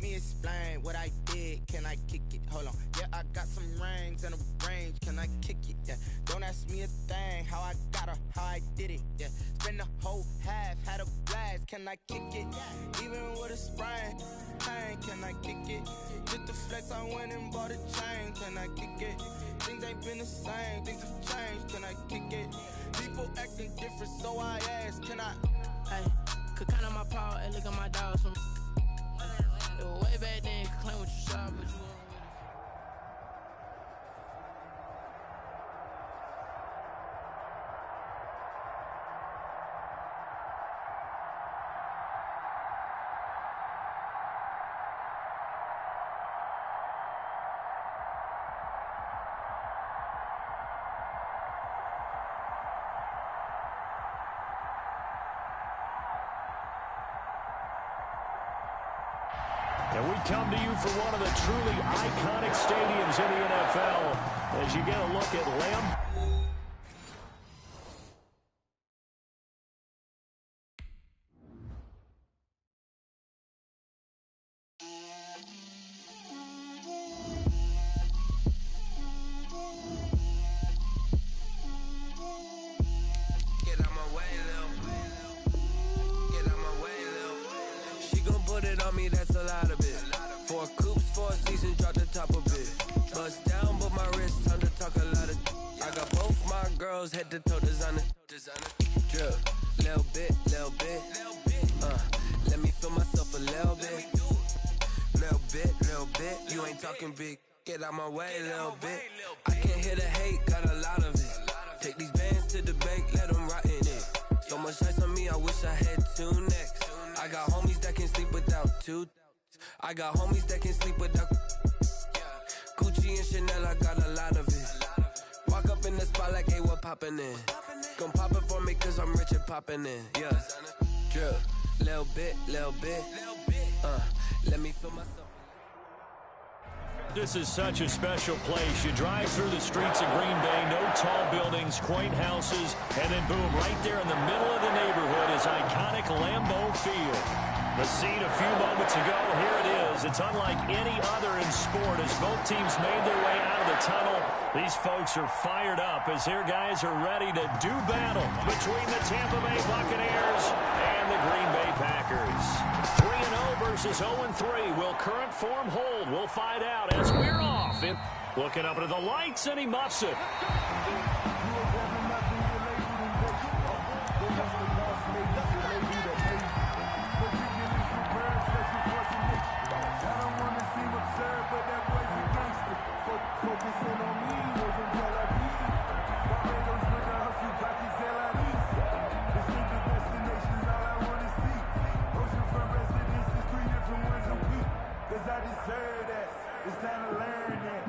me explain what I did. Can I kick it? Hold on. Yeah, I got some rings and a range. Can I kick it? Yeah. Don't ask me a thing. How I got her, how I did it. Yeah. Spend the whole half, had a blast. Can I kick it? Even with a sprain. Pain, can I kick it? Just the flex, I went and bought a chain. Can I kick it? Things ain't been the same. Things have changed. Can I kick it? People acting different, so I ask. Can I? Hey, could count on my power and look at my dogs from. It was way back then, could claim what you saw, but you wasn't with it. And we come to you from one of the truly iconic stadiums in the NFL as you get a look at Lamb. That's a lot of it. 4 coops, 4 seasons, drop the top of it. Bust down, but my wrist, time to talk a lot of. I got both my girls head to toe designer. Drip, little bit. Let me feel myself a little bit. Little bit. You ain't talking big. Get out my way, little bit. I can't hear the hate, got a lot of it. Take these bands to the bank, let them rot in it. So much ice on me, I wish I had 2 necks. I got homies that can sleep without 2. I got homies that can sleep without Gucci and Chanel, I got a lot of it. Walk up in the spot like, hey, what poppin' in? Gon' pop it for me cause I'm rich and poppin' in. Yeah, drip, little bit. Let me feel myself. This is such a special place. You drive through the streets of Green Bay, no tall buildings, quaint houses, and then boom, right there in the middle of the neighborhood is iconic Lambeau Field. The scene a few moments ago, here it is. It's unlike any other in sport as both teams made their way out of the tunnel. These folks are fired up as their guys are ready to do battle between the Tampa Bay Buccaneers and the Green Bay Packers. 3-0 versus 0-3. Will current form hold? We'll find out as we're off. Looking up into the lights, and he muffs it. It's time to learn that.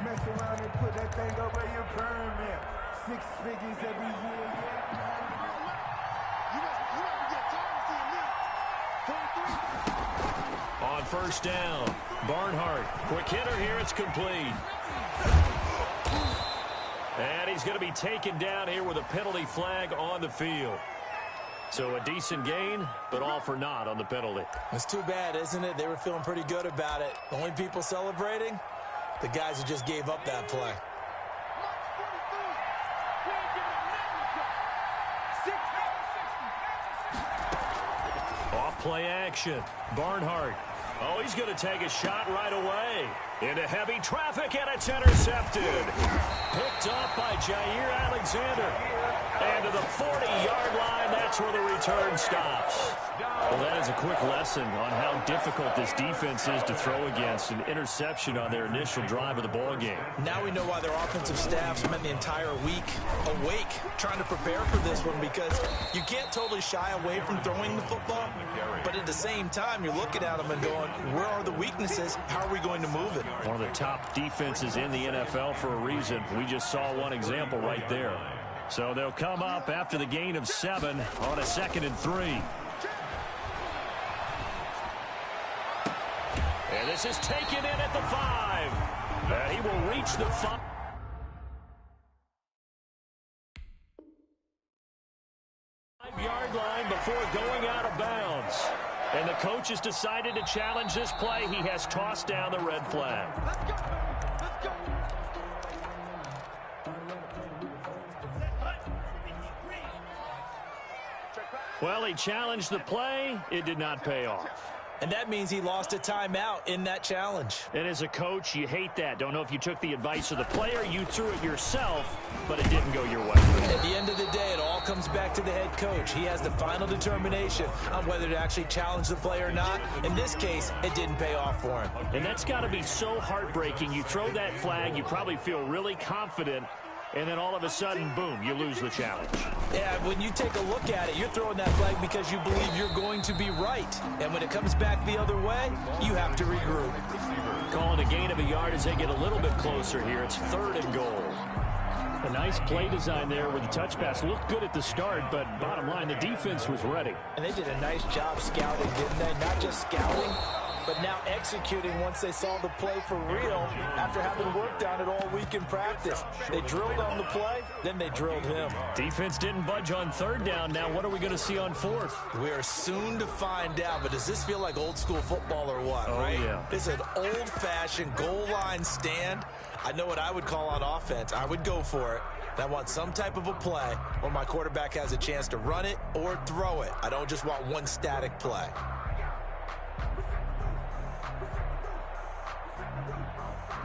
Mess around and put that thing over your permit. 6 figures every year, On first down, Barnhart. Quick hitter here, it's complete. And he's going to be taken down here with a penalty flag on the field. So a decent gain, but all for naught on the penalty. It's too bad, isn't it? They were feeling pretty good about it. The only people celebrating, the guys who just gave up that play. Off play action. Barnhart. Oh, he's going to take a shot right away. Into heavy traffic, and it's intercepted. Picked up by Jair Alexander. And to the 40-yard line, that's where the return stops. Well, that is a quick lesson on how difficult this defense is to throw against. An interception on their initial drive of the ball game. Now we know why their offensive staff spent the entire week awake trying to prepare for this one, because you can't totally shy away from throwing the football, but at the same time, you're looking at them and going, where are the weaknesses? How are we going to move it? One of the top defenses in the NFL for a reason. We just saw one example right there. So they'll come up after the gain of 7 on a 2nd and 3. And this is taken in at the 5. And he will reach the 5. Yard line before going out of bounds. And the coach has decided to challenge this play. He has tossed down the red flag. Let's go. Let's go. Well, he challenged the play. It did not pay off. And that means he lost a timeout in that challenge. And as a coach, you hate that. Don't know if you took the advice of the player, you threw it yourself, but it didn't go your way. At the end of the day, it all comes back to the head coach. He has the final determination on whether to actually challenge the play or not. In this case, it didn't pay off for him. And that's got to be so heartbreaking. You throw that flag, you probably feel really confident, and then all of a sudden, boom, you lose the challenge. Yeah, when you take a look at it, you're throwing that flag because you believe you're going to be right. And when it comes back the other way, you have to regroup. Calling a gain of a yard as they get a little bit closer here. It's 3rd and goal. A nice play design there with the touch pass. Looked good at the start, but bottom line, the defense was ready. And they did a nice job scouting, didn't they? Not just scouting, but now executing once they saw the play for real after having worked on it all week in practice. They drilled on the play, then they drilled him. Defense didn't budge on 3rd down. Now what are we going to see on 4th? We are soon to find out, but does this feel like old school football or what, right? Yeah. This is an old-fashioned goal line stand. I know what I would call on offense. I would go for it. I want some type of a play where my quarterback has a chance to run it or throw it. I don't just want one static play.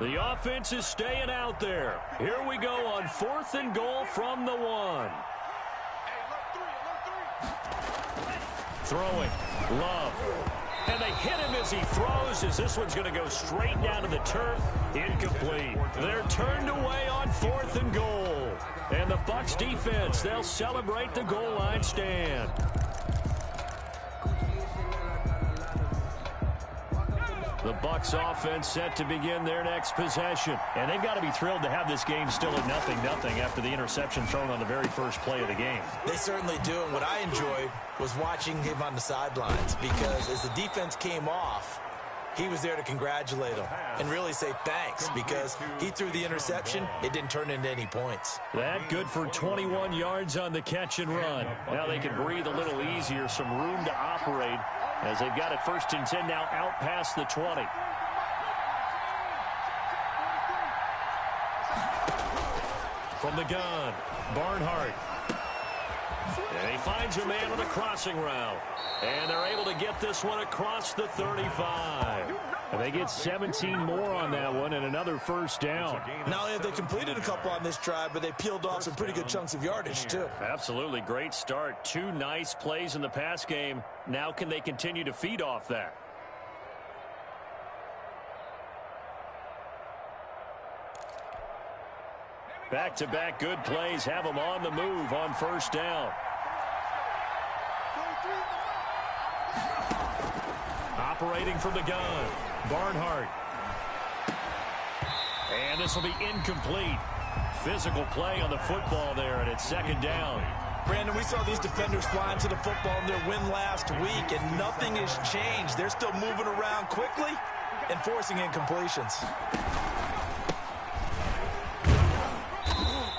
The offense is staying out there. Here we go on 4th and goal from the 1. Throwing. Love. And they hit him as he throws, as this one's going to go straight down to the turf. Incomplete. They're turned away on 4th and goal. And the Bucs defense, they'll celebrate the goal line stand. The Bucs offense set to begin their next possession. And they've got to be thrilled to have this game still at 0-0 after the interception thrown on the very first play of the game. They certainly do. And what I enjoyed was watching him on the sidelines, because as the defense came off, he was there to congratulate them and really say thanks, because he threw the interception. It didn't turn into any points. That good for 21 yards on the catch and run. Now they can breathe a little easier, some room to operate, as they've got it 1st and 10 now out past the 20. From the gun, Barnhart. And he finds a man on a crossing route. And they're able to get this one across the 35. And they get 17 more on that one and another 1st down. Not only have they completed a couple on this drive, but they peeled off some pretty good chunks of yardage, too. Absolutely. Great start. 2 nice plays in the pass game. Now can they continue to feed off that? Back-to-back good plays have them on the move on 1st down. Operating from the gun, Barnhart. And this will be incomplete. Physical play on the football there, and it's 2nd down. Brandon, we saw these defenders flying to the football in their win last week, and nothing has changed. They're still moving around quickly and forcing incompletions.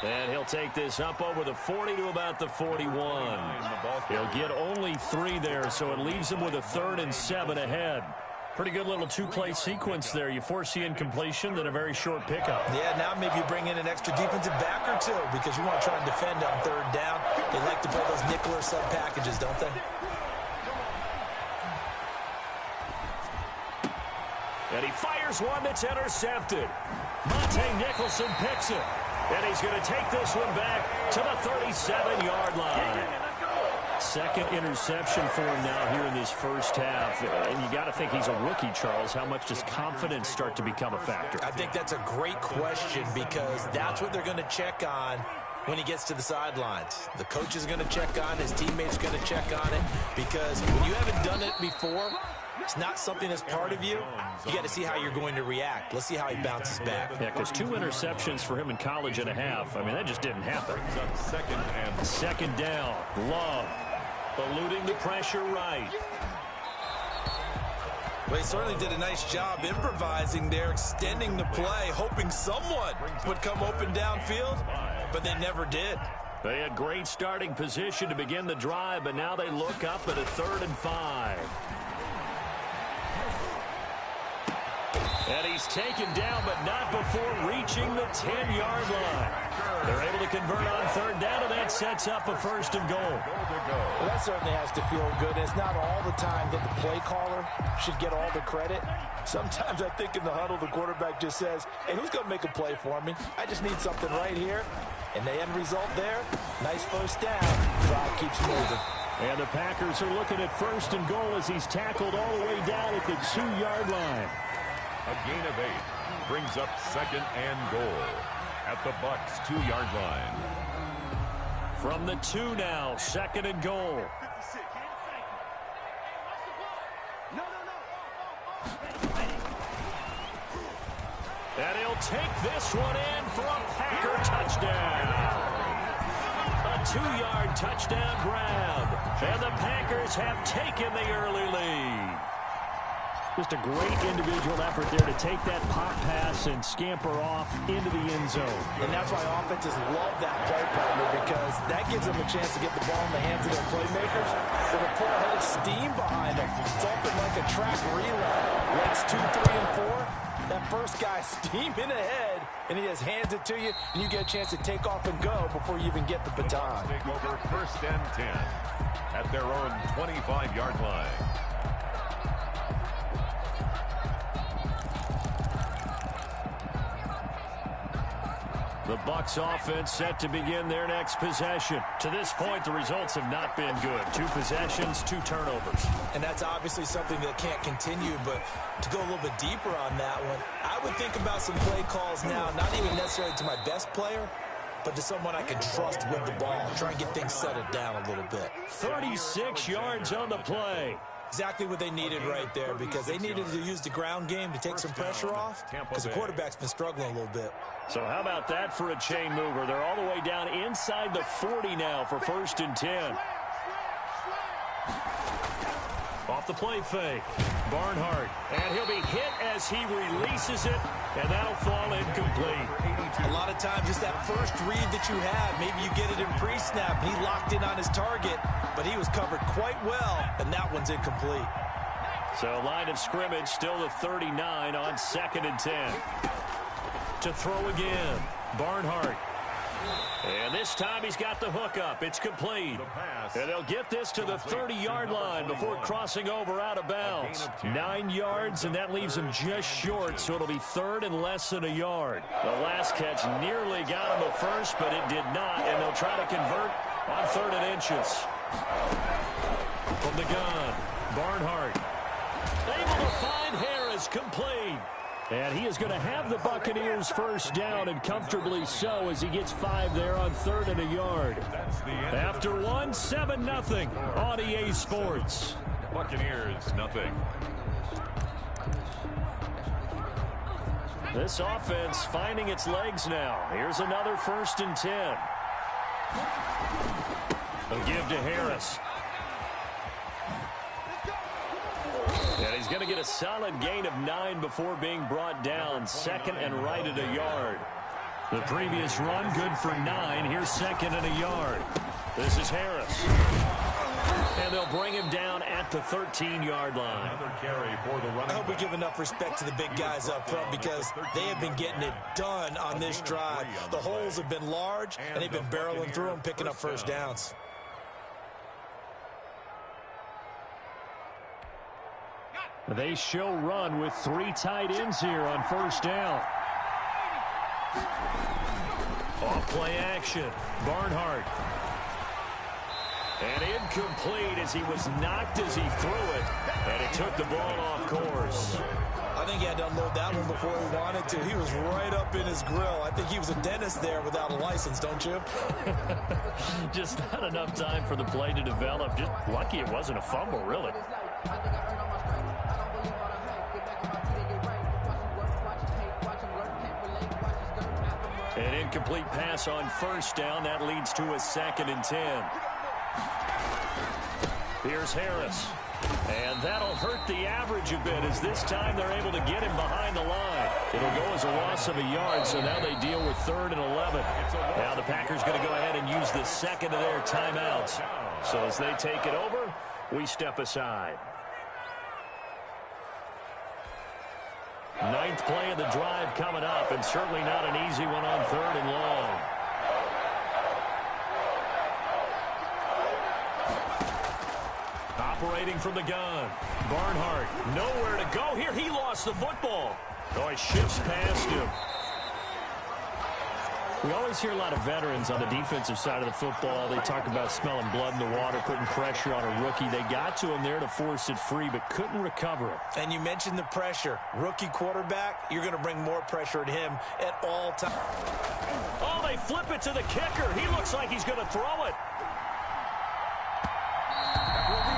And he'll take this up over the 40 to about the 41. He'll get only 3 there, so it leaves him with a 3rd and 7 ahead. Pretty good little 2-play sequence there. You force the incompletion, then a very short pickup. Yeah, now maybe you bring in an extra defensive back or 2, because you want to try and defend on 3rd down. They like to play those nickel or sub packages, don't they? And he fires one that's intercepted. Monte Nicholson picks it. And he's going to take this one back to the 37-yard line. 2nd interception for him now here in this 1st half. And you got to think he's a rookie, Charles. How much does confidence start to become a factor? I think that's a great question, because that's what they're going to check on when he gets to the sidelines. The coach is going to check on it. His teammates going to check on it, because when you haven't done it before, it's not something that's part of you. You got to see how you're going to react. Let's see how he bounces back. Yeah, because 2 interceptions for him in college and a half. I mean, that just didn't happen. 2nd down. Love eluding the pressure right. Well, he certainly did a nice job improvising there, extending the play, hoping someone would come open downfield, but they never did. They had great starting position to begin the drive, but now they look up at a 3rd and 5. And he's taken down, but not before reaching the 10-yard line. They're able to convert on third down, and that sets up a first and goal. Well, that certainly has to feel good. It's not all the time that the play caller should get all the credit. Sometimes I think in the huddle, the quarterback just says, hey, who's going to make a play for me? I just need something right here. And the end result there, nice first down. Drive keeps moving. And the Packers are looking at first and goal as he's tackled all the way down at the 2-yard line. A gain of 8 brings up second and goal at the Bucs 2-yard line. From the 2 now, second and goal. And he'll take this one in for a Packer touchdown. A 2-yard touchdown grab. And the Packers have taken the early lead. Just a great individual effort there to take that pop pass and scamper off into the end zone. And that's why offenses love that play partner, because that gives them a chance to get the ball in the hands of their playmakers with a full head of steam behind them. It's often like a track relay. Legs 2, 3, and 4. That first guy steaming ahead, and he just hands it to you, and you get a chance to take off and go before you even get the baton. Take over first and 10 at their own 25-yard line. The Bucs offense set to begin their next possession. To this point, the results have not been good. 2 possessions, 2 turnovers. And that's obviously something that can't continue, but to go a little bit deeper on that one, I would think about some play calls now, not even necessarily to my best player, but to someone I can trust with the ball. Try and get things settled down a little bit. 36 yards on the play. Exactly what they needed right there, because they needed to use the ground game to take some pressure off, because the quarterback's been struggling a little bit. So how about that for a chain mover? They're all the way down inside the 40 now for first and 10. Off the play fake. Barnhart. And he'll be hit as he releases it, and that'll fall incomplete. A lot of times it's that first read that you have. Maybe you get it in pre-snap. He locked in on his target, but he was covered quite well, and that one's incomplete. So line of scrimmage still the 39 on second and 10. To throw again, Barnhart. And this time he's got the hook up. It's complete. And they'll get this to the 30-yard line before crossing over out of bounds. 9 yards, and that leaves him just short, so it'll be third and less than a yard. The last catch nearly got him a first, but it did not, and they'll try to convert on third and inches. From the gun, Barnhart. Able to find Harris, complete. And he is going to have the Buccaneers first down, and comfortably so, as he gets 5 there on third and a yard. After one, 7-0 on EA Sports. Buccaneers, nothing. This offense finding its legs now. Here's another first and 10. A give to Harris. And he's going to get a solid gain of 9 before being brought down. Second and right at a yard. The previous run good for 9. Here's second and a yard. This is Harris. And they'll bring him down at the 13-yard line. I hope we give enough respect to the big guys up front, because they have been getting it done on this drive. The holes have been large, and they've been barreling through them, picking up first downs. They show run with 3 tight ends here on first down. Off play action. Barnhart. And incomplete as he was knocked as he threw it. And it took the ball off course. I think he had to unload that one before he wanted to. He was right up in his grill. I think he was a dentist there without a license, don't you? Just not enough time for the play to develop. Just lucky it wasn't a fumble, really. An incomplete pass on first down. That leads to a second and 10. Here's Harris. And that'll hurt the average a bit, as this time they're able to get him behind the line. It'll go as a loss of a yard, so now they deal with third and 11. Now the Packers going to go ahead and use the second of their timeouts. So as they take it over, we step aside. Ninth play of the drive coming up, and certainly not an easy one on 3rd and long. Operating from the gun. Barnhart, nowhere to go here. He lost the football. Oh, he shifts past him. We always hear a lot of veterans on the defensive side of the football. They talk about smelling blood in the water, putting pressure on a rookie. They got to him there to force it free, but couldn't recover it. And you mentioned the pressure. Rookie quarterback, you're going to bring more pressure at him at all times. Oh, they flip it to the kicker. He looks like he's going to throw it.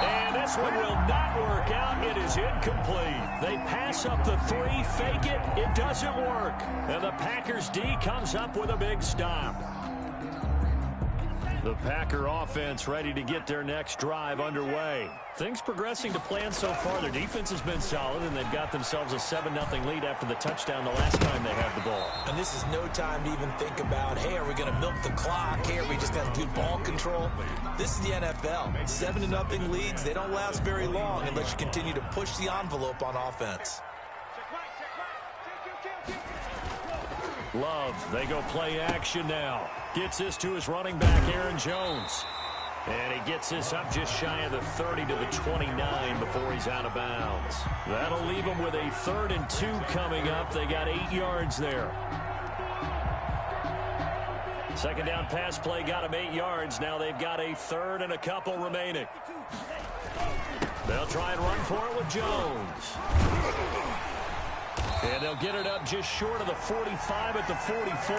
And this one will not work out. It is incomplete. They pass up the 3, fake it. It doesn't work. And the Packers D comes up with a big stop. The Packer offense ready to get their next drive underway. Things progressing to plan so far. Their defense has been solid, and they've got themselves a 7-0 lead after the touchdown the last time they had the ball. And this is no time to even think about, hey, are we going to milk the clock? Hey, are we just going to do ball control? This is the NFL. 7-0 leads, they don't last very long unless you continue to push the envelope on offense. Love, they go play action now. Gets this to his running back, Aaron Jones. And he gets this up just shy of the 30 to the 29 before he's out of bounds. That'll leave him with a 3rd and 2 coming up. They got 8 yards there. Second down pass play got him 8 yards. Now they've got a 3rd and a couple remaining. They'll try and run for it with Jones. And they'll get it up just short of the 45 at the 44.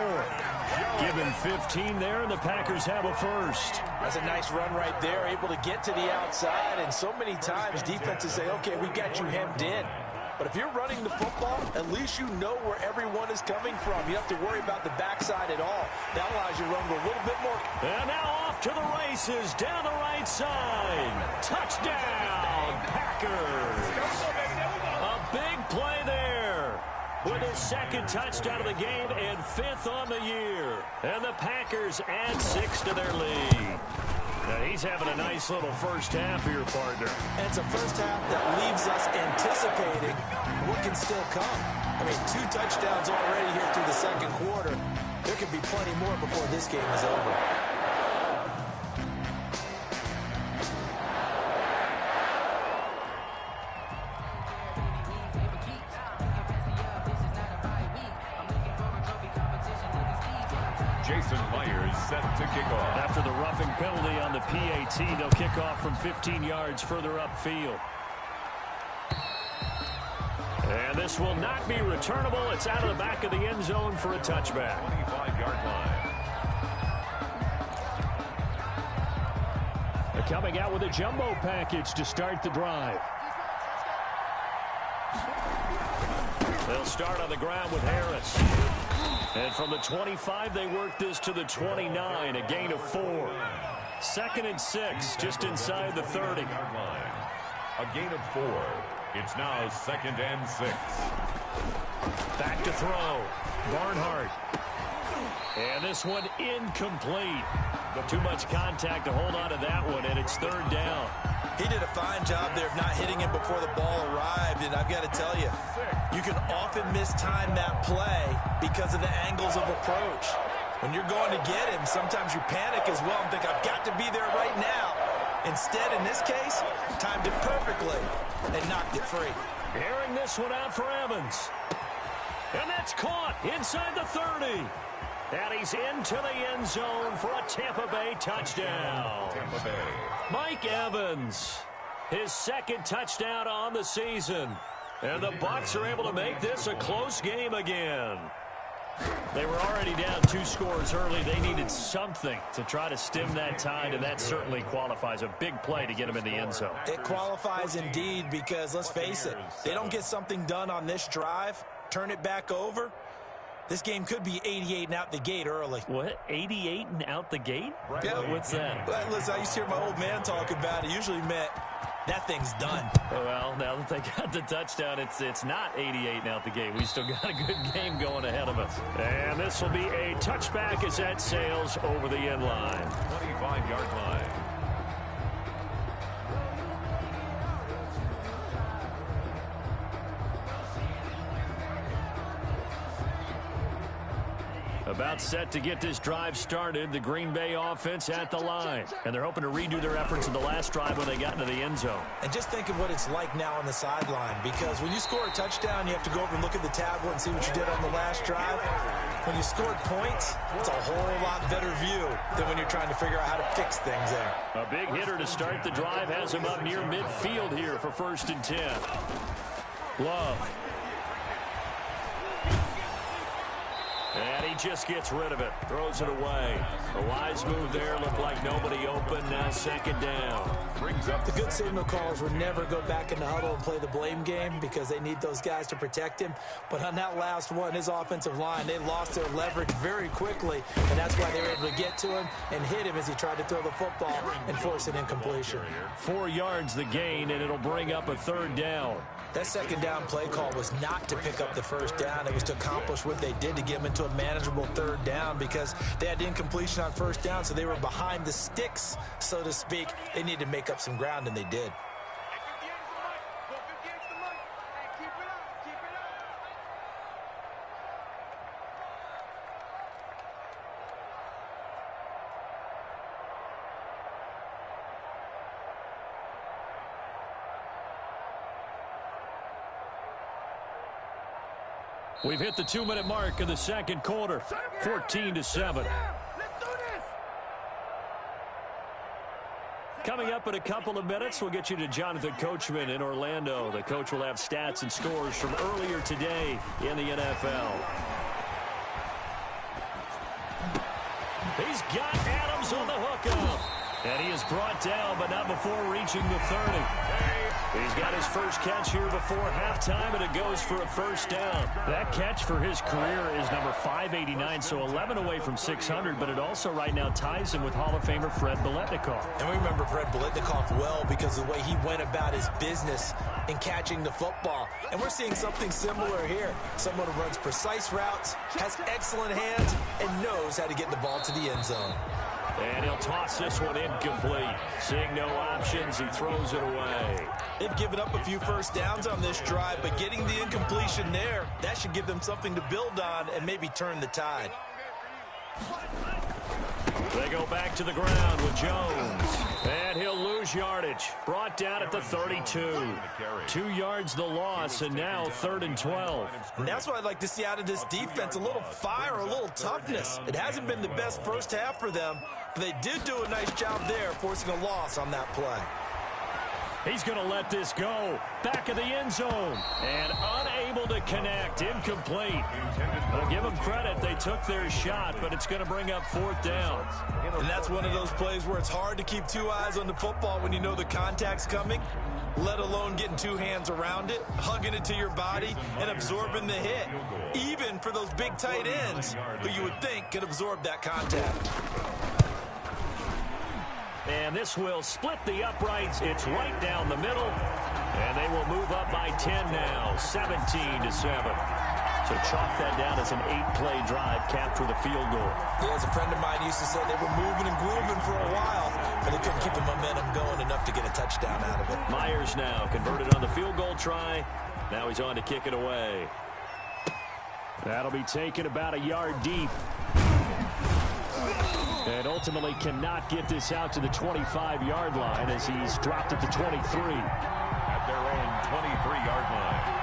Give him 15 there, and the Packers have a first. That's a nice run right there, able to get to the outside. And so many times defenses say, okay, we got you hemmed in. But if you're running the football, at least you know where everyone is coming from. You don't have to worry about the backside at all. That allows you to run a little bit more. And now off to the races, down the right side. Touchdown, Packers. A big play there with his 2nd touchdown of the game and 5th on the year. And the Packers add 6 to their lead. Now he's having a nice little first half here, partner. And it's a first half that leaves us anticipating what can still come. I mean, 2 touchdowns already here through the 2nd quarter. There could be plenty more before this game is over. Jason Myers set to kick off. After the roughing penalty on the PAT, they'll kick off from 15 yards further upfield. And this will not be returnable. It's out of the back of the end zone for a touchback. 25-yard line. They're coming out with a jumbo package to start the drive. They'll start on the ground with Harris. And from the 25, they work this to the 29, a gain of 4. 2nd and 6, just inside the 30. A gain of 4. It's now 2nd and 6. Back to throw. Barnhart. And this one incomplete. Too much contact to hold on to that one, and it's 3rd down. He did a fine job there of not hitting him before the ball arrived, and I've got to tell you, you can often mistime that play because of the angles of approach. When you're going to get him, sometimes you panic as well and think, I've got to be there right now. Instead, in this case, timed it perfectly and knocked it free. Airing this one out for Evans. And that's caught inside the 30. And he's into the end zone for a Tampa Bay touchdown. Tampa Bay. Mike Evans, his 2nd touchdown on the season. And the Bucs are able to make this a close game again. They were already down 2 scores early. They needed something to try to stem that tide, and that certainly qualifies. A big play to get them in the end zone. It qualifies indeed because, let's face it, they don't get something done on this drive, turn it back over, this game could be 88 and out the gate early. What? 88 and out the gate? Yeah. What's that? Well, listen, I used to hear my old man talk about it. Usually meant that thing's done. Well, now that they got the touchdown, it's not 88 and out the gate. We still got a good game going ahead of us. And this will be a touchback as that sails over the end line. 25-yard line. About set to get this drive started, the Green Bay offense at the line. And they're hoping to redo their efforts in the last drive when they got into the end zone. And just think of what it's like now on the sideline, because when you score a touchdown, you have to go over and look at the tablet and see what you did on the last drive. When you scored points, it's a whole lot better view than when you're trying to figure out how to fix things there. A big hitter to start the drive has him up near midfield here for 1st and 10. Love. And he just gets rid of it. Throws it away. A wise move there. Looked like nobody open. Now 2nd down. Brings up the good signal callers would never go back in the huddle and play the blame game because they need those guys to protect him. But on that last one, his offensive line, they lost their leverage very quickly. And that's why they were able to get to him and hit him as he tried to throw the football and force an incompletion. 4 yards the gain, and it'll bring up a 3rd down. That 2nd down play call was not to pick up the 1st down. It was to accomplish what they did to get him into a manageable 3rd down because they had incompletion on 1st down, so they were behind the sticks, so to speak. They needed to make up some ground, and they did. We've hit the 2-minute mark of the 2nd quarter. 14-7. Coming up in a couple of minutes, we'll get you to Jonathan Coachman in Orlando. The coach will have stats and scores from earlier today in the NFL. He's got Adams on the hookup. And he is brought down, but not before reaching the 30. He's got his first catch here before halftime, and it goes for a 1st down. That catch for his career is number 589, so 11 away from 600, but it also right now ties him with Hall of Famer Fred Biletnikoff. And we remember Fred Biletnikoff well because of the way he went about his business in catching the football. And we're seeing something similar here. Someone who runs precise routes, has excellent hands, and knows how to get the ball to the end zone. And he'll toss this one incomplete. Seeing no options, he throws it away. They've given up a few 1st downs on this drive, but getting the incompletion there, that should give them something to build on and maybe turn the tide. They go back to the ground with Jones. And he'll lose yardage. Brought down at the 32. 2 yards the loss, and now 3rd and 12. And that's what I'd like to see out of this defense, a little fire, a little toughness. It hasn't been the best 1st half for them, but they did do a nice job there, forcing a loss on that play. He's going to let this go. Back of the end zone. And unable to connect. Incomplete. I'll give them credit. They took their shot, but it's going to bring up 4th down. And that's one of those plays where it's hard to keep 2 eyes on the football when you know the contact's coming, let alone getting 2 hands around it, hugging it to your body, and absorbing the hit. Even for those big tight ends who you would think could absorb that contact. And this will split the uprights. It's right down the middle. And they will move up by 10 now, 17-7. So chalk that down as an 8-play drive, capped with a field goal. Yeah, as a friend of mine used to say, they were moving and grooving for a while, but they couldn't keep the momentum going enough to get a touchdown out of it. Myers now converted on the field goal try. Now he's on to kick it away. That'll be taken about a yard deep. And ultimately cannot get this out to the 25-yard line as he's dropped at the 23. At their own 23-yard line.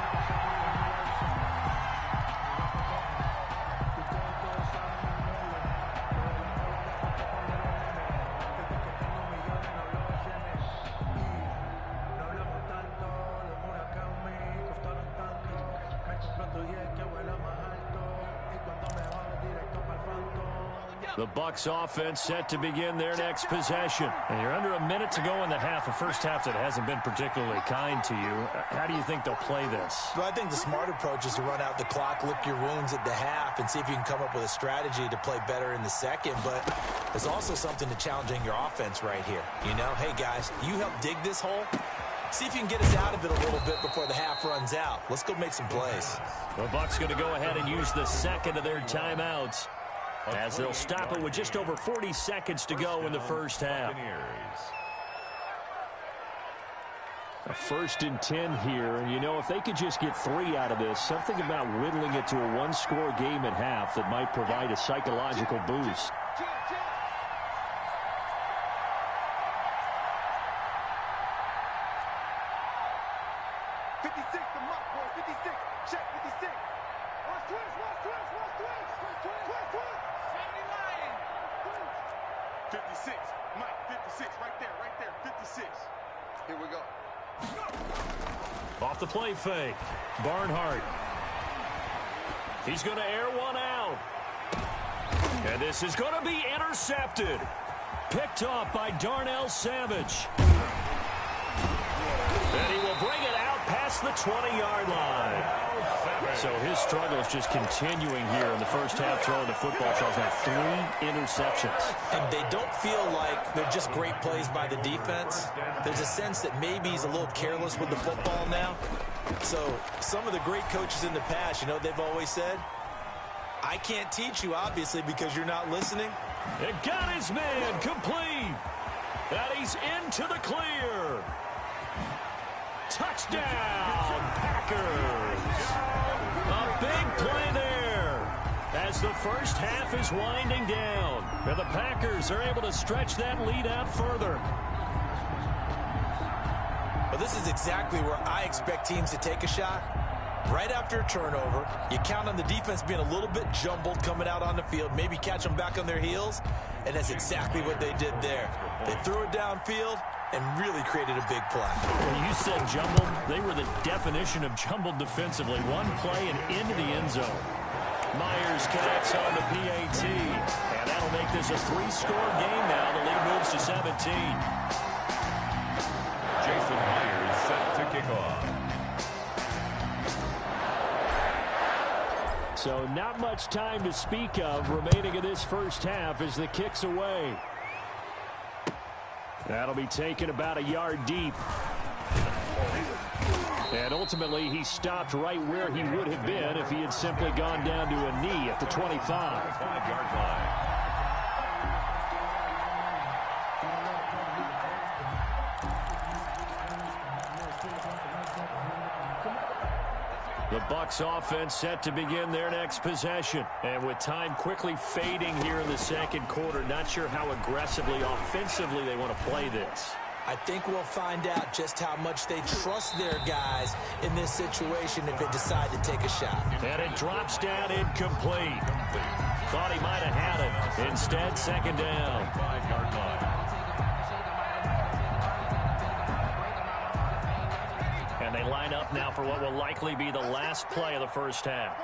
The Bucs offense set to begin their next possession. And you're under a minute to go in the half, a first half that hasn't been particularly kind to you. How do you think they'll play this? Well, I think the smart approach is to run out the clock, lick your wounds at the half, and see if you can come up with a strategy to play better in the second. But there's also something to challenging your offense right here. You know, hey, guys, you help dig this hole. See if you can get us out of it a little bit before the half runs out. Let's go make some plays. The Bucs going to go ahead and use the second of their timeouts, as they'll stop it with just over 40 seconds to go in the first half. A 1st and 10 here, and you know, if they could just get 3 out of this, something about whittling it to a one-score game at half that might provide a psychological boost. Here we go. Off the play fake. Barnhart. He's going to air one out. And this is going to be intercepted. Picked off by Darnell Savage. And he will bring it out past the 20-yard line. So his struggle is just continuing here in the first half, throwing the football. Charles now 3 interceptions. And they don't feel like they're just great plays by the defense. There's a sense that maybe he's a little careless with the football now. So some of the great coaches in the past, you know, they've always said, I can't teach you, obviously, because you're not listening. It got his man complete. And he's into the clear. Touchdown, Packers. A big play there as the first half is winding down. And the Packers are able to stretch that lead out further. Well, this is exactly where I expect teams to take a shot. Right after a turnover, you count on the defense being a little bit jumbled coming out on the field, maybe catch them back on their heels, and that's exactly what they did there. They threw it downfield and really created a big play. When you said jumbled, they were the definition of jumbled defensively. One play and into the end zone. Myers connects on the PAT, and that'll make this a 3-score game now. The lead moves to 17. Jason Myers set to kick off. So not much time to speak of remaining in this first half as the kick's away. That'll be taken about a yard deep. And ultimately, he stopped right where he would have been if he had simply gone down to a knee at the 25. 5-yard line. The Bucs offense set to begin their next possession. And with time quickly fading here in the second quarter, not sure how aggressively, offensively they want to play this. I think we'll find out just how much they trust their guys in this situation if they decide to take a shot. And it drops down incomplete. Thought he might have had it. Instead, second down. 5-yard line. And they line up now for what will likely be the last play of the first half.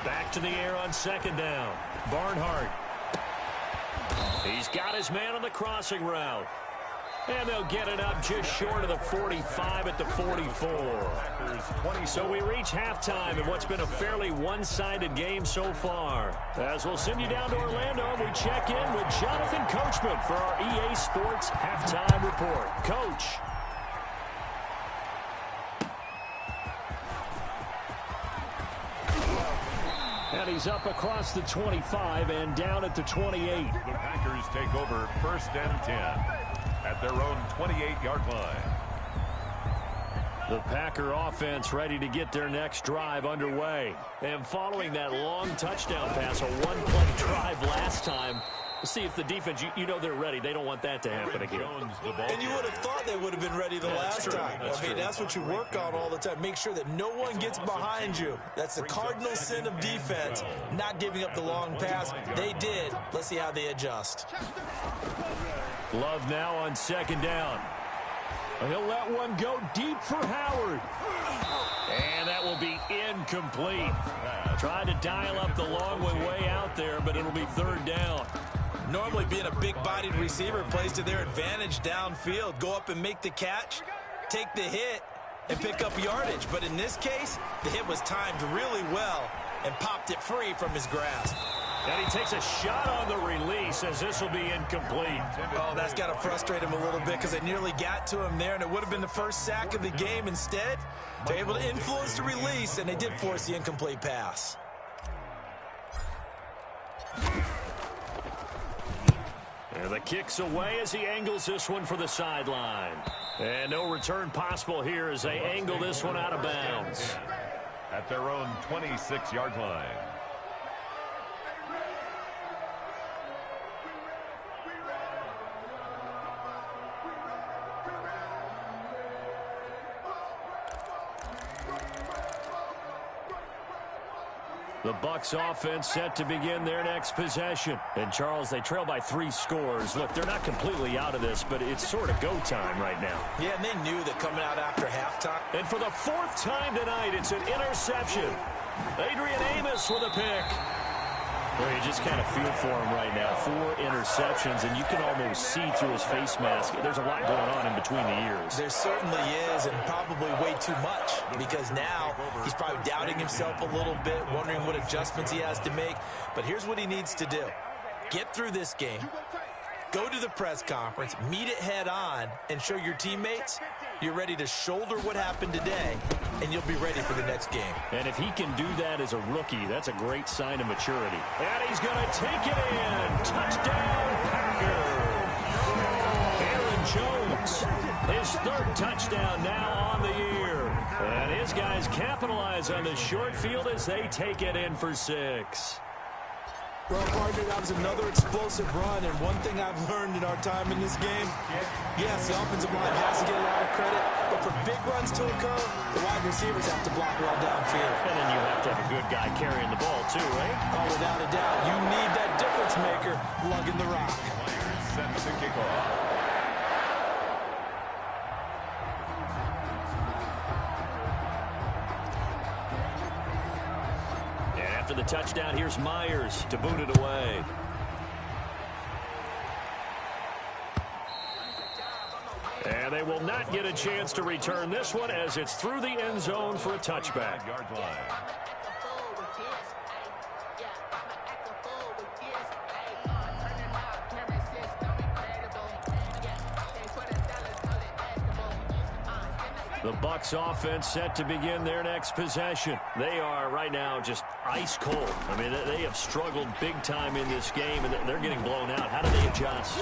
Back to the air on second down. Barnhart. He's got his man on the crossing route. And they'll get it up just short of the 45 at the 44. So we reach halftime in what's been a fairly one-sided game so far. As we'll send you down to Orlando, we check in with Jonathan Coachman for our EA Sports Halftime Report. Coach. And he's up across the 25 and down at the 28. The Packers take over 1st and 10 at their own 28-yard line. The Packer offense ready to get their next drive underway. And following that long touchdown pass, a one-play drive last time, we'll see if the defense, you know they're ready. They don't want that to happen again. And you would have thought they would have been ready the last time. That's what you work on all the time. Make sure that no one gets behind you. That's the cardinal sin of defense, not giving up the long pass. They did. Let's see how they adjust. Love now on second down. He'll let one go deep for Howard. And that will be incomplete. Trying to dial up the long way out there, but it'll be third down. Normally being a big-bodied receiver plays to their advantage downfield. Go up and make the catch, take the hit, and pick up yardage. But in this case, the hit was timed really well and popped it free from his grasp. And he takes a shot on the release as this will be incomplete. Oh, that's got to frustrate him a little bit because they nearly got to him there, and it would have been the first sack of the game. Instead, they're able to influence the release, and they did force the incomplete pass. And the kick's away as he angles this one for the sideline. And no return possible here as they angle this one out of bounds. At their own 26-yard line. The Bucs offense set to begin their next possession. And, Charles, they trail by 3 scores. Look, they're not completely out of this, but it's sort of go time right now. Yeah, and they knew that coming out after halftime. And for the 4th time tonight, it's an interception. Adrian Amos with a pick. Well, you just kind of feel for him right now. 4 interceptions, and you can almost see through his face mask. There's a lot going on in between the ears. There certainly is, and probably way too much, because now he's probably doubting himself a little bit, wondering what adjustments he has to make. But here's what he needs to do. Get through this game, go to the press conference, meet it head on, and show your teammates you're ready to shoulder what happened today, and you'll be ready for the next game. And if he can do that as a rookie, that's a great sign of maturity. And he's going to take it in. Touchdown, Packers. Aaron Jones, his 3rd touchdown now on the year. And his guys capitalize on the short field as they take it in for 6. Well, partner, that was another explosive run, and one thing I've learned in our time in this game, yes, the offensive line has to get a lot of credit, but for big runs to occur, the wide receivers have to block well downfield. And then you have to have a good guy carrying the ball, too, right? Oh, without a doubt. You need that difference maker lugging the rock. Set to kick off. After the touchdown, here's Myers to boot it away. And they will not get a chance to return this one as it's through the end zone for a touchback. Yard line. The Bucs offense set to begin their next possession. They are right now just ice cold. I mean, they have struggled big time in this game, and they're getting blown out. How do they adjust?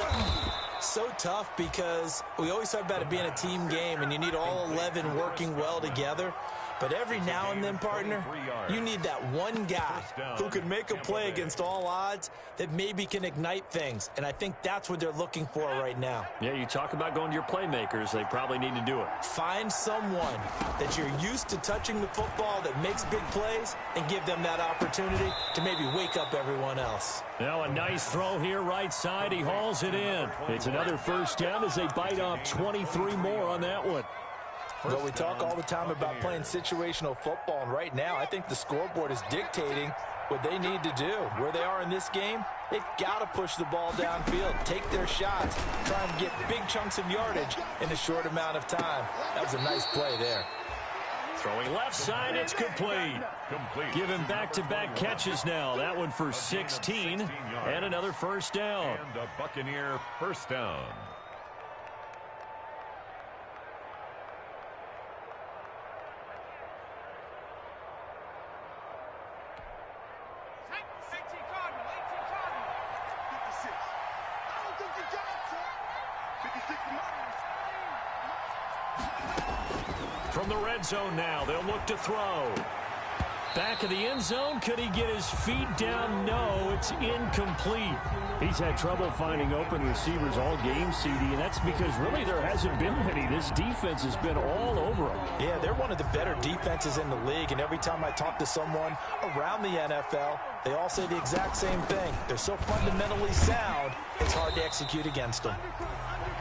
So tough because we always talk about it being a team game, and you need all 11 working well together. But every now and then, partner, you need that one guy who can make a play against all odds that maybe can ignite things. And I think that's what they're looking for right now. Yeah, you talk about going to your playmakers. They probably need to do it. Find someone that you're used to touching the football that makes big plays and give them that opportunity to maybe wake up everyone else. Now a nice throw here right side. He hauls it in. It's another 1st down as they bite off 23 more on that one. But we talk all the time about playing situational football, and right now I think the scoreboard is dictating what they need to do. Where they are in this game, they've got to push the ball downfield, take their shots, try and get big chunks of yardage in a short amount of time. That was a nice play there. Throwing left side, it's complete. Given back-to-back catches now. That one for 16 and another 1st down. And a Buccaneer 1st down. From the red zone now, they'll look to throw. Back of the end zone, could he get his feet down? No, it's incomplete. He's had trouble finding open receivers all game, CD, and that's because really there hasn't been many. This defense has been all over him. Yeah, they're one of the better defenses in the league, and every time I talk to someone around the NFL, they all say the exact same thing. They're so fundamentally sound, it's hard to execute against them.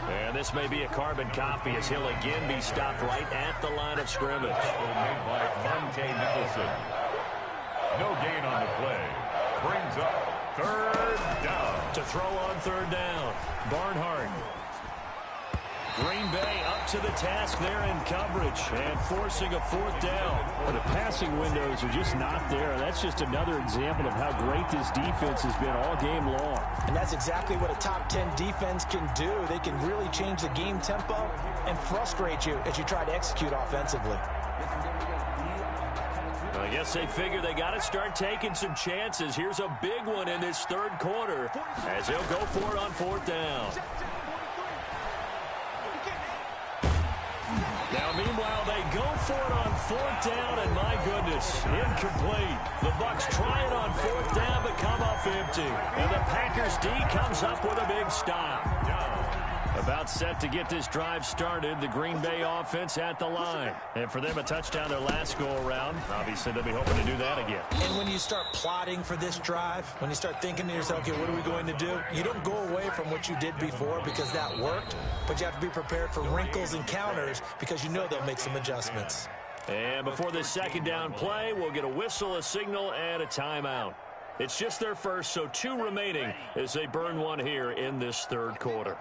And this may be a carbon copy as he'll again be stopped right at the line of scrimmage. Made by Monte Nicholson. No gain on the play. Brings up 3rd down. To throw on 3rd down, Barnhart. Green Bay up to the task there in coverage and forcing a 4th down. But the passing windows are just not there. That's just another example of how great this defense has been all game long. And that's exactly what a top 10 defense can do. They can really change the game tempo and frustrate you as you try to execute offensively. I guess they figure they got to start taking some chances. Here's a big one in this third quarter as they'll go for it on fourth down. Now, meanwhile, they go for it on fourth down, and my goodness, incomplete. The Bucs try it on fourth down, but come up empty. And the Packers D comes up with a big stop. About set to get this drive started, the Green Bay offense at the line. And for them, a touchdown their last go-around. Obviously, they'll be hoping to do that again. And when you start plotting for this drive, when you start thinking to yourself, okay, what are we going to do? You don't go away from what you did before because that worked, but you have to be prepared for wrinkles and counters because you know they'll make some adjustments. And before this second down play, we'll get a whistle, a signal, and a timeout. It's just their first, so 2 remaining as they burn one here in this third quarter.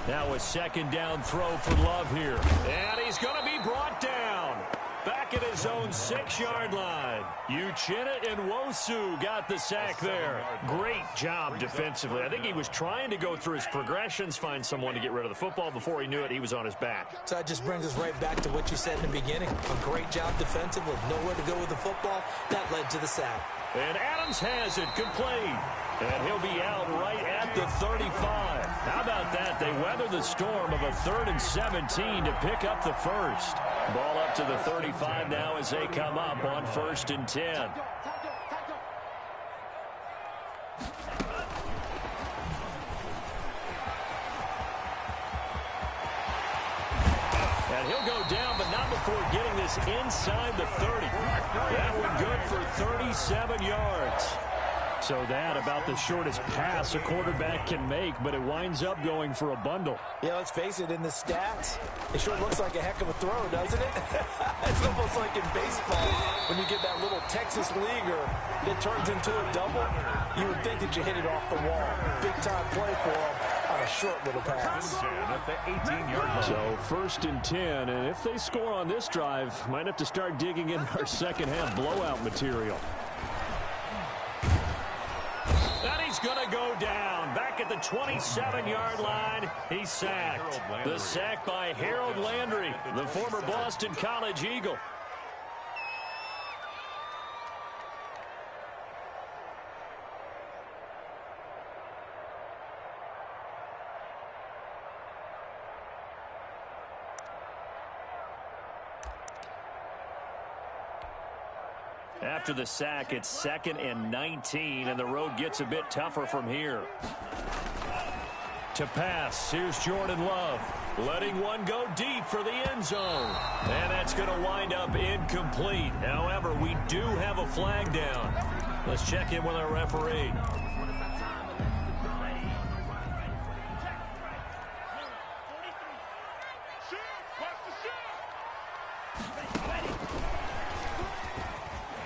Now a second down throw for Love here. And he's going to be brought down. Back at his own 6-yard line. Uchenna and Nwosu got the sack there. Great job defensively. I think he was trying to go through his progressions, find someone to get rid of the football. Before he knew it, he was on his back. So that just brings us right back to what you said in the beginning. A great job defensively. Nowhere to go with the football. That led to the sack. And Adams has it complete. And he'll be out right at the 35. How about that? They weathered the storm of a 3rd and 17 to pick up the first. Ball up to the 35 now as they come up on 1st and 10. And he'll go down, but not before getting this inside the 30. That one good for 37 yards. So that about the shortest pass a quarterback can make, but it winds up going for a bundle. Yeah, let's face it, in the stats, it sure looks like a heck of a throw, doesn't it? It's almost like in baseball, when you get that little Texas leaguer that turns into a double, you would think that you hit it off the wall. Big-time play for him on a short little pass. At the 18-yard line. So 1st and 10, and if they score on this drive, might have to start digging in our second-half blowout material. And he's going to go down. Back at the 27-yard line, he's sacked. The sack by Harold Landry, the former Boston College Eagle. After the sack, it's 2nd and 19, and the road gets a bit tougher from here. To pass, here's Jordan Love, letting one go deep for the end zone. And that's going to wind up incomplete. However, we do have a flag down. Let's check in with our referee.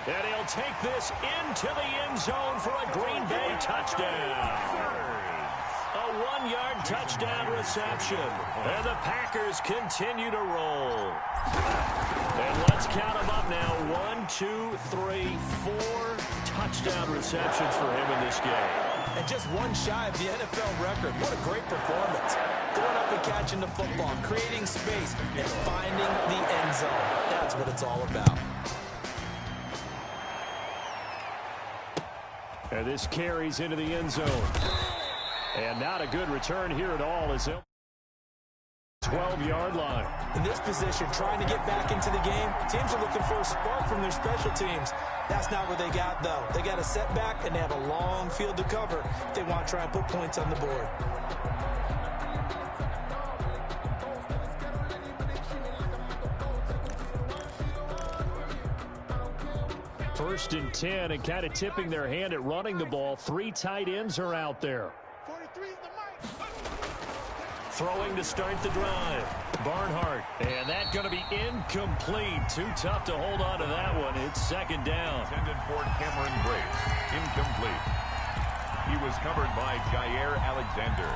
And he'll take this into the end zone for a Green Bay touchdown. A 1-yard touchdown reception. And the Packers continue to roll. And let's count them up now. 1, 2, 3, 4 touchdown receptions for him in this game. And just one shy of the NFL record. What a great performance. Going up and catching the football, creating space, and finding the end zone. That's what it's all about. And this carries into the end zone. And not a good return here at all as they'll 12-yard line. In this position, trying to get back into the game, teams are looking for a spark from their special teams. That's not what they got, though. They got a setback, and they have a long field to cover if they want to try and put points on the board. First and 10, and kind of tipping their hand at running the ball. 3 tight ends are out there. Throwing to start the drive. Barnhart, and that's going to be incomplete. Too tough to hold on to that one. It's 2nd down. Intended for Cameron Grace. Incomplete. He was covered by Jair Alexander.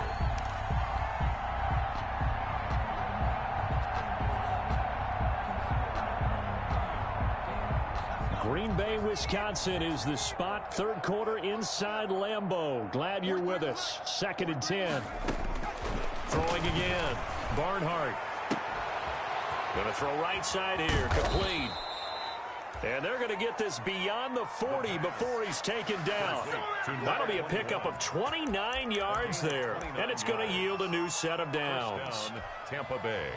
Green Bay, Wisconsin is the spot. Third quarter inside Lambeau. Glad you're with us. 2nd and 10. Throwing again. Barnhart. Going to throw right side here. Complete. And they're going to get this beyond the 40 before he's taken down. That'll be a pickup of 29 yards there. And it's going to yield a new set of downs. Tampa Bay.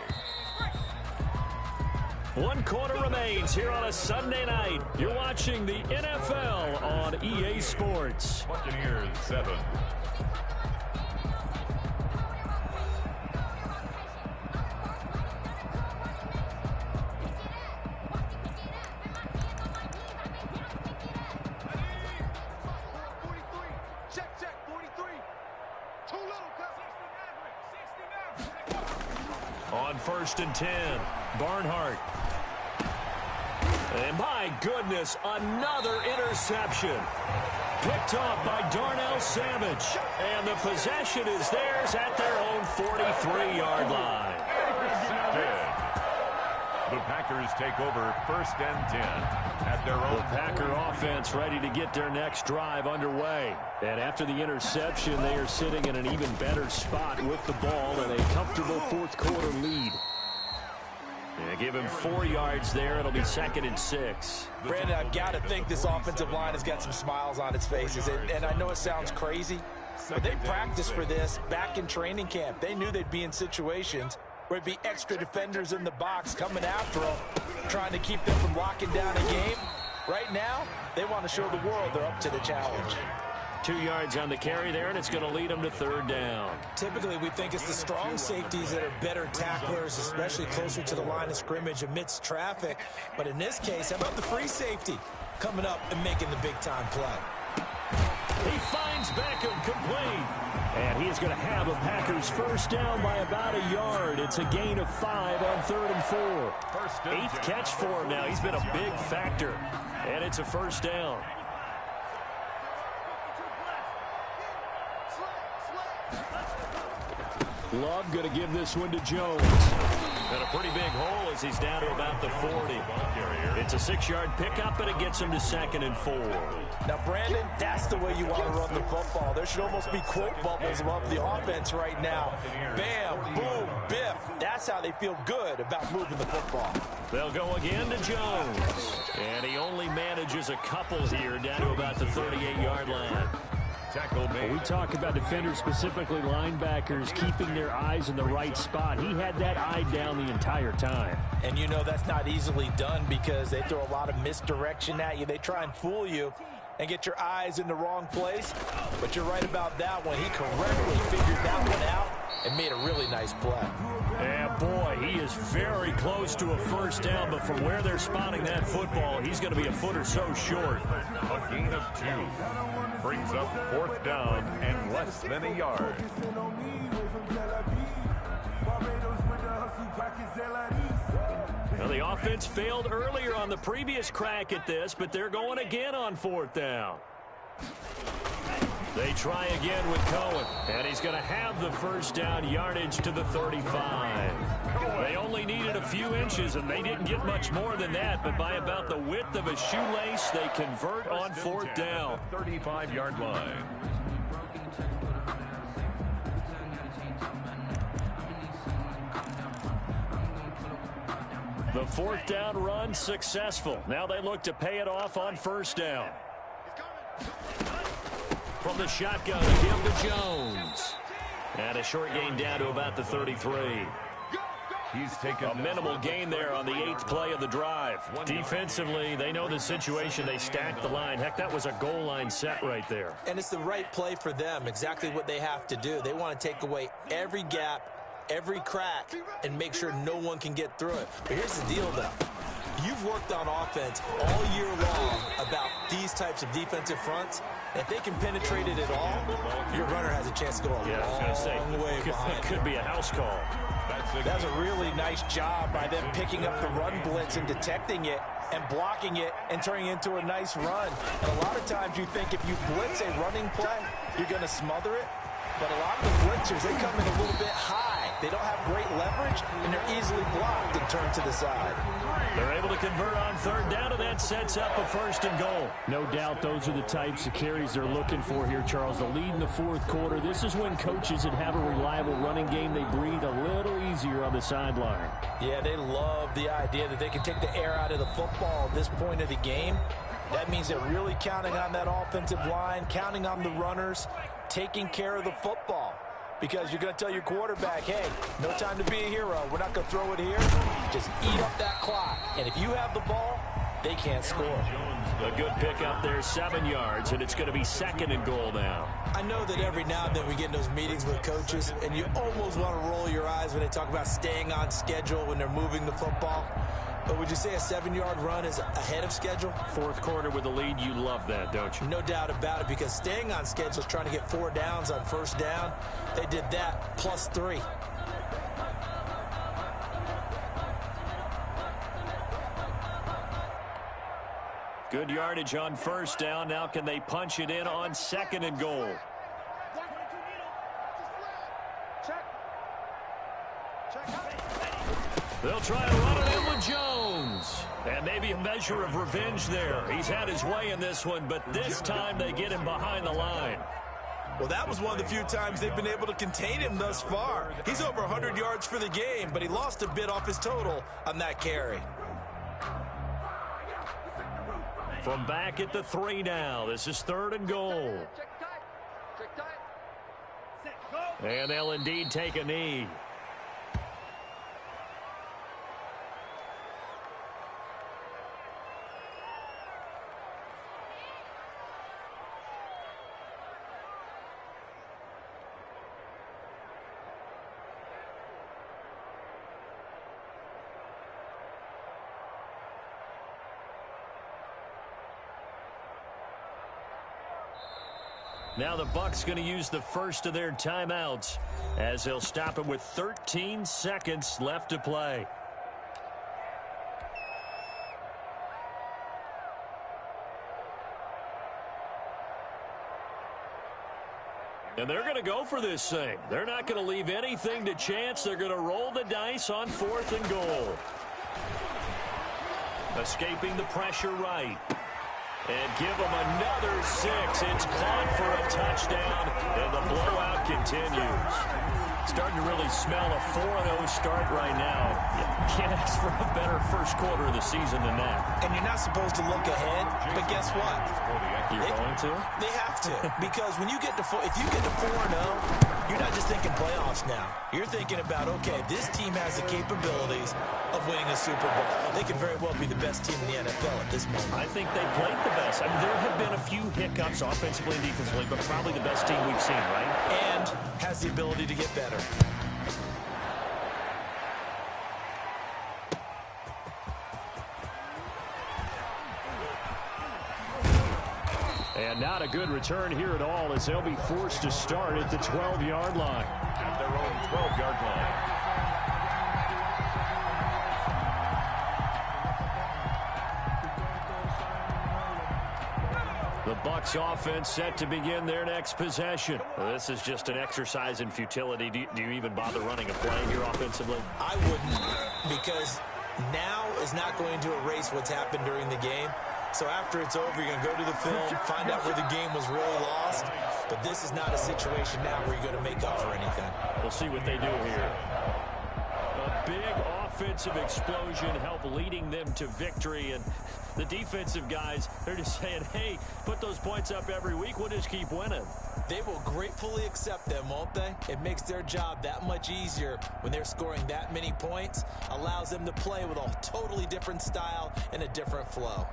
1 quarter remains here on a Sunday night. You're watching the NFL on EA Sports. Buccaneers 7. On 1st and 10, Barnhart. And my goodness, another interception. Picked off by Darnell Savage. And the possession is theirs at their own 43-yard line. The Packers take over 1st and 10 at their own. The Packer offense ready to get their next drive underway. And after the interception, they are sitting in an even better spot with the ball and a comfortable 4th quarter lead. Yeah, give him 4 yards there. It'll be 2nd and 6. Brandon, I've got to think this offensive line has got some smiles on its faces. And I know it sounds crazy, but they practiced for this back in training camp. They knew they'd be in situations where it'd be extra defenders in the box coming after them, trying to keep them from locking down a game. Right now, they want to show the world they're up to the challenge. 2 yards on the carry there, and it's going to lead them to 3rd down. Typically, we think it's the strong safeties that are better tacklers, especially closer to the line of scrimmage amidst traffic. But in this case, how about the free safety coming up and making the big-time play? He finds Beckham complete. And he is going to have a Packers 1st down by about a yard. It's a gain of 5 on 3rd and 4. 8th catch for him now. He's been a big factor. And it's a 1st down. Love going to give this one to Jones. Got a pretty big hole as he's down to about the 40. It's a 6-yard pickup, but it gets him to 2nd and 4. Now, Brandon, that's the way you want to run the football. There should almost be quote bubbles above the offense right now. Bam, boom, biff. That's how they feel good about moving the football. They'll go again to Jones. And he only manages a couple here down to about the 38-yard line. When we talk about defenders, specifically linebackers, keeping their eyes in the right spot. He had that eye down the entire time. And you know that's not easily done because they throw a lot of misdirection at you. They try and fool you and get your eyes in the wrong place. But you're right about that one. He correctly figured that one out and made a really nice play. Yeah, boy, he is very close to a 1st down, but from where they're spotting that football, he's going to be a foot or so short. A gain of 2 brings up 4th down and less than a yard. Well, the offense failed earlier on the previous crack at this, but they're going again on 4th down. They try again with Cohen, and he's going to have the 1st down yardage to the 35. They only needed a few inches, and they didn't get much more than that, but by about the width of a shoelace, they convert on 4th down. 35-yard line. The 4th down run successful. Now they look to pay it off on 1st down. From the shotgun, give to Jones. And a short gain down to about the 33. He's taken a minimal gain there on the 8th play of the drive. Defensively, they know the situation. They stack the line. Heck, that was a goal line set right there. And it's the right play for them, exactly what they have to do. They want to take away every gap, every crack, and make sure no one can get through it. But here's the deal, though. You've worked on offense all year long about these types of defensive fronts. If they can penetrate it at all, your runner has a chance to go a long way behind. It could be a house call. That's a really nice job by them picking up the run blitz and detecting it and blocking it and turning it into a nice run. And a lot of times you think if you blitz a running play, you're going to smother it. But a lot of the blitzers, they come in a little bit high. They don't have great leverage. coverage, and they're easily blocked and turned to the side. They're able to convert on third down, and that sets up a 1st and goal. No doubt those are the types of carries they're looking for here, Charles. The lead in the 4th quarter. This is when coaches that have a reliable running game, they breathe a little easier on the sideline. Yeah, they love the idea that they can take the air out of the football at this point of the game. That means they're really counting on that offensive line, counting on the runners, taking care of the football. Because you're going to tell your quarterback, hey, no time to be a hero. We're not going to throw it here. Just eat up that clock. And if you have the ball, they can't score. A good pickup there, 7 yards, and it's going to be 2nd and goal now. I know that every now and then we get in those meetings with coaches, and you almost want to roll your eyes when they talk about staying on schedule when they're moving the football. But would you say a 7-yard run is ahead of schedule? 4th quarter with the lead, you love that, don't you? No doubt about it, because staying on schedule is trying to get 4 downs on 1st down. They did that, plus 3. Good yardage on 1st down. Now can they punch it in on 2nd and goal? They'll try to run it in with Jones. And maybe a measure of revenge there. He's had his way in this one, but this time they get him behind the line. Well, that was one of the few times they've been able to contain him thus far. He's over 100 yards for the game, but he lost a bit off his total on that carry. From back at the 3 now. This is 3rd and goal. And they'll indeed take a knee. Now the Bucs going to use the first of their timeouts as they'll stop it with 13 seconds left to play. And they're going to go for this thing. They're not going to leave anything to chance. They're going to roll the dice on 4th and goal. Escaping the pressure right. And give them another 6. It's caught for a touchdown, and the blowout continues. Starting to really smell a 4-0 start right now. You can't ask for a better 1st quarter of the season than that. And you're not supposed to look ahead, but guess what? You're going to? They have to, because when you get to if you get to 4-0, you're not just thinking playoffs now. You're thinking about, okay, this team has the capabilities of winning a Super Bowl. They could very well be the best team in the NFL at this moment. I think they played the best. I mean, there have been a few hiccups offensively and defensively, but probably the best team we've seen, right? And has the ability to get better. And not a good return here at all as they'll be forced to start at the 12-yard line. At their own 12-yard line. The Bucs offense set to begin their next possession. Well, this is just an exercise in futility. Do you even bother running a play here offensively? I wouldn't, because now is not going to erase what's happened during the game. So after it's over, you're going to go to the film, find out where the game was really lost. But this is not a situation now where you're going to make up for anything. We'll see what they do here. A big offensive explosion helped leading them to victory. And the defensive guys, they're just saying, hey, put those points up every week. We'll just keep winning. They will gratefully accept them, won't they? It makes their job that much easier when they're scoring that many points. Allows them to play with a totally different style and a different flow.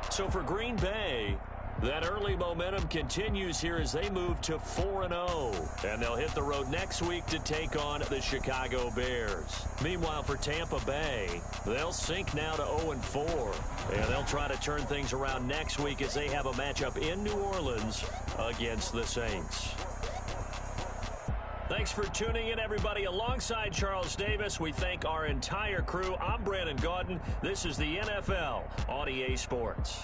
So for Green Bay, that early momentum continues here as they move to 4-0. And they'll hit the road next week to take on the Chicago Bears. Meanwhile, for Tampa Bay, they'll sink now to 0-4. And they'll try to turn things around next week as they have a matchup in New Orleans against the Saints. Thanks for tuning in, everybody. Alongside Charles Davis, we thank our entire crew. I'm Brandon Gaudin. This is the NFL on EA Sports.